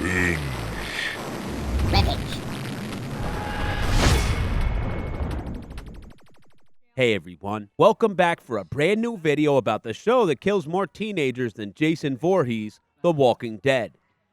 Binge. Hey everyone, welcome back for a brand new video about the show that kills more teenagers than Jason Voorhees, The Walking Dead.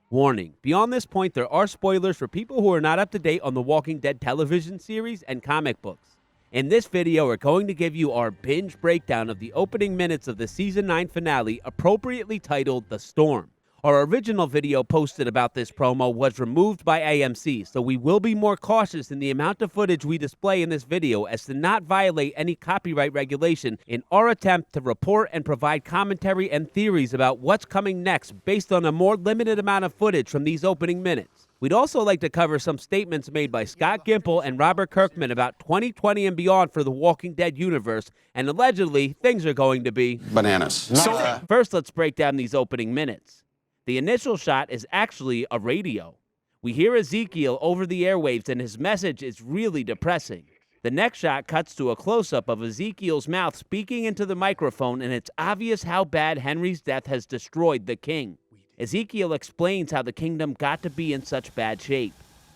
Warning, beyond this point there are spoilers for people who are not up to date on The Walking Dead television series and comic books. In this video we're going to give you our binge breakdown of the opening minutes of the season 9 finale, appropriately titled The Storm. Our original video posted about this promo was removed by AMC, so we will be more cautious in the amount of footage we display in this video as to not violate any copyright regulation in our attempt to report and provide commentary and theories about what's coming next based on a more limited amount of footage from these opening minutes. We'd also like to cover some statements made by Scott Gimple and Robert Kirkman about 2020 and beyond for the Walking Dead universe, and allegedly, things are going to be bananas. First, let's break down these opening minutes. The initial shot is actually a radio. We hear Ezekiel over the airwaves and his message is really depressing. The next shot cuts to a close-up of Ezekiel's mouth speaking into the microphone, and it's obvious how bad Henry's death has destroyed the king. Ezekiel explains how the kingdom got to be in such bad shape.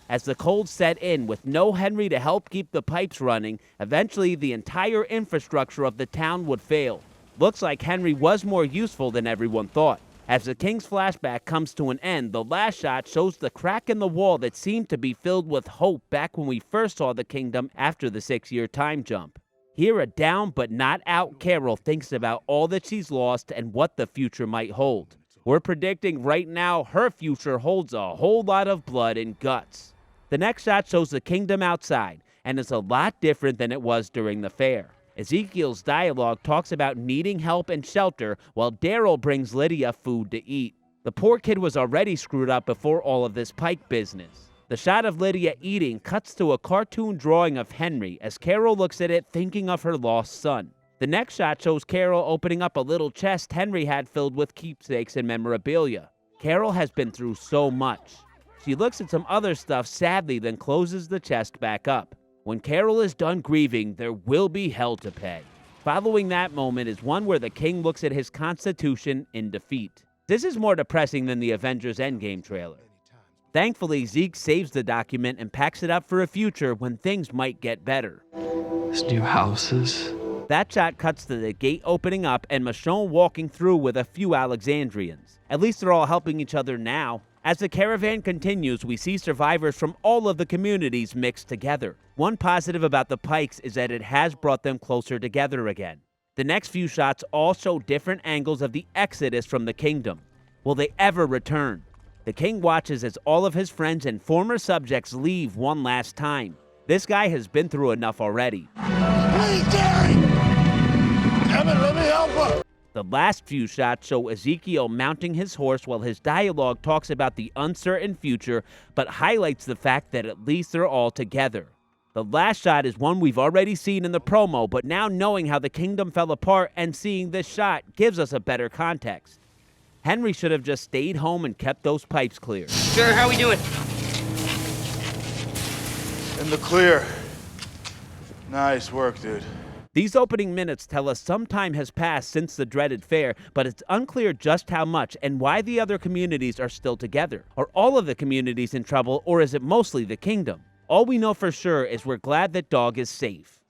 As the cold set in with no Henry to help keep the pipes running, eventually the entire infrastructure of the town would fail. Looks like Henry was more useful than everyone thought. As the king's flashback comes to an end, the last shot shows the crack in the wall that seemed to be filled with hope back when we first saw the kingdom after the 6-year time jump. Here, a down but not out Carol thinks about all that she's lost and what the future might hold. We're predicting right now her future holds a whole lot of blood and guts. The next shot shows the kingdom outside, and it's a lot different than it was during the fair. Ezekiel's dialogue talks about needing help and shelter, while Daryl brings Lydia food to eat. The poor kid was already screwed up before all of this Pike business. The shot of Lydia eating cuts to a cartoon drawing of Henry as Carol looks at it thinking of her lost son. The next shot shows Carol opening up a little chest Henry had filled with keepsakes and memorabilia. Carol has been through so much. She looks at some other stuff sadly, then closes the chest back up. When Carol is done grieving, there will be hell to pay. Following that moment is one where the king looks at his constitution in defeat. This is more depressing than the Avengers Endgame trailer. Thankfully, Zeke saves the document and packs it up for a future when things might get better. This new houses. That shot cuts to the gate opening up and Michonne walking through with a few Alexandrians. At least they're all helping each other now. As the caravan continues, we see survivors from all of the communities mixed together. One positive about the Pikes is that it has brought them closer together again. The next few shots all show different angles of the exodus from the kingdom. Will they ever return? The king watches as all of his friends and former subjects leave one last time. This guy has been through enough already. Please, Jerry! Evan, let me help her! The last few shots show Ezekiel mounting his horse while his dialogue talks about the uncertain future, but highlights the fact that at least they're all together. The last shot is one we've already seen in the promo, but now knowing how the kingdom fell apart and seeing this shot gives us a better context. Henry should have just stayed home and kept those pipes clear. Sir, how we doing? In the clear. Nice work, dude. These opening minutes tell us some time has passed since the dreaded fair, but it's unclear just how much and why the other communities are still together. Are all of the communities in trouble, or is it mostly the kingdom? All we know for sure is we're glad that Dog is safe.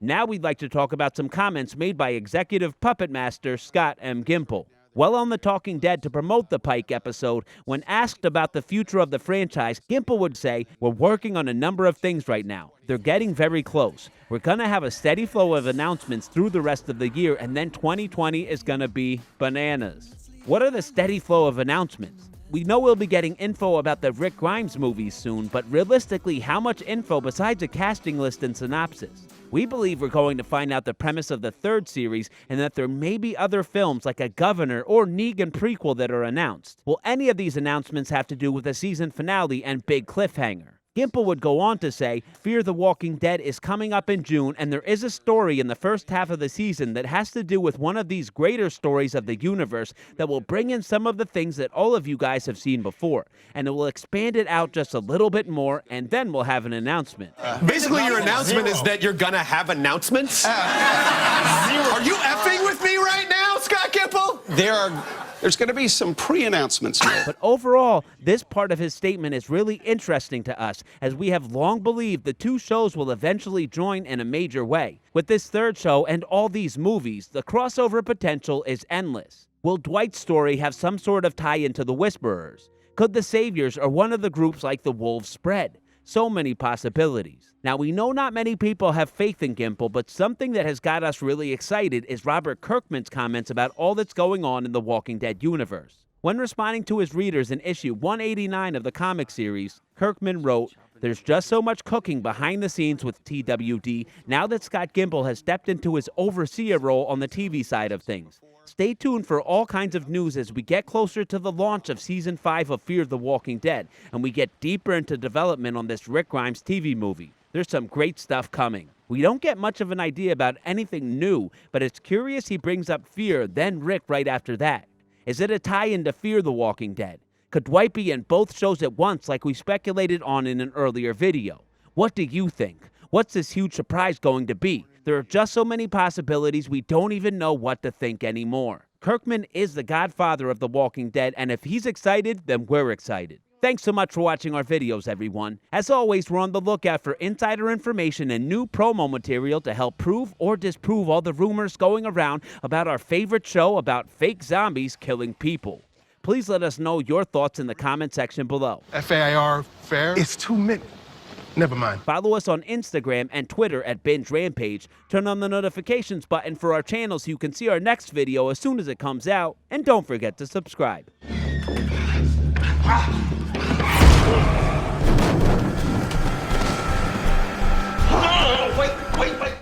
Now we'd like to talk about some comments made by executive puppet master Scott M. Gimple. While on The Talking Dead to promote the Pike episode, when asked about the future of the franchise, Gimple would say, "We're working on a number of things right now. They're getting very close. We're going to have a steady flow of announcements through the rest of the year, and then 2020 is going to be bananas." What are the steady flow of announcements? We know we'll be getting info about the Rick Grimes movies soon, but realistically, how much info besides a casting list and synopsis? We believe we're going to find out the premise of the third series and that there may be other films like a Governor or Negan prequel that are announced. Will any of these announcements have to do with a season finale and big cliffhanger? Gimple would go on to say, Fear the Walking Dead is coming up in June, and there is a story in the first half of the season that has to do with one of these greater stories of the universe that will bring in some of the things that all of you guys have seen before, and it will expand it out just a little bit more, and then we'll have an announcement. Basically, your announcement is that you're gonna have announcements? Are you effing with me right now, Scott Gimple? There's going to be some pre-announcements made. But overall, this part of his statement is really interesting to us, as we have long believed the two shows will eventually join in a major way. With this third show and all these movies, the crossover potential is endless. Will Dwight's story have some sort of tie-in to the Whisperers? Could the Saviors or one of the groups like the Wolves spread? So many possibilities. Now, we know not many people have faith in Gimple, but something that has got us really excited is Robert Kirkman's comments about all that's going on in the Walking Dead universe. When responding to his readers in issue 189 of the comic series, Kirkman wrote, "There's just so much cooking behind the scenes with TWD now that Scott Gimple has stepped into his overseer role on the TV side of things. Stay tuned for all kinds of news as we get closer to the launch of Season 5 of Fear the Walking Dead, and we get deeper into development on this Rick Grimes TV movie. There's some great stuff coming." We don't get much of an idea about anything new, but it's curious he brings up Fear, then Rick right after that. Is it a tie-in to Fear the Walking Dead? Could Dwight be in both shows at once like we speculated on in an earlier video? What do you think? What's this huge surprise going to be? There are just so many possibilities we don't even know what to think anymore. Kirkman is the godfather of The Walking Dead, and if he's excited, then we're excited. Thanks so much for watching our videos, everyone. As always, we're on the lookout for insider information and new promo material to help prove or disprove all the rumors going around about our favorite show about fake zombies killing people. Please let us know your thoughts in the comment section below. FAIR fair? It's 2 minutes. Never mind. Follow us on Instagram and Twitter at Binge Rampage. Turn on the notifications button for our channel so you can see our next video as soon as it comes out. And don't forget to subscribe.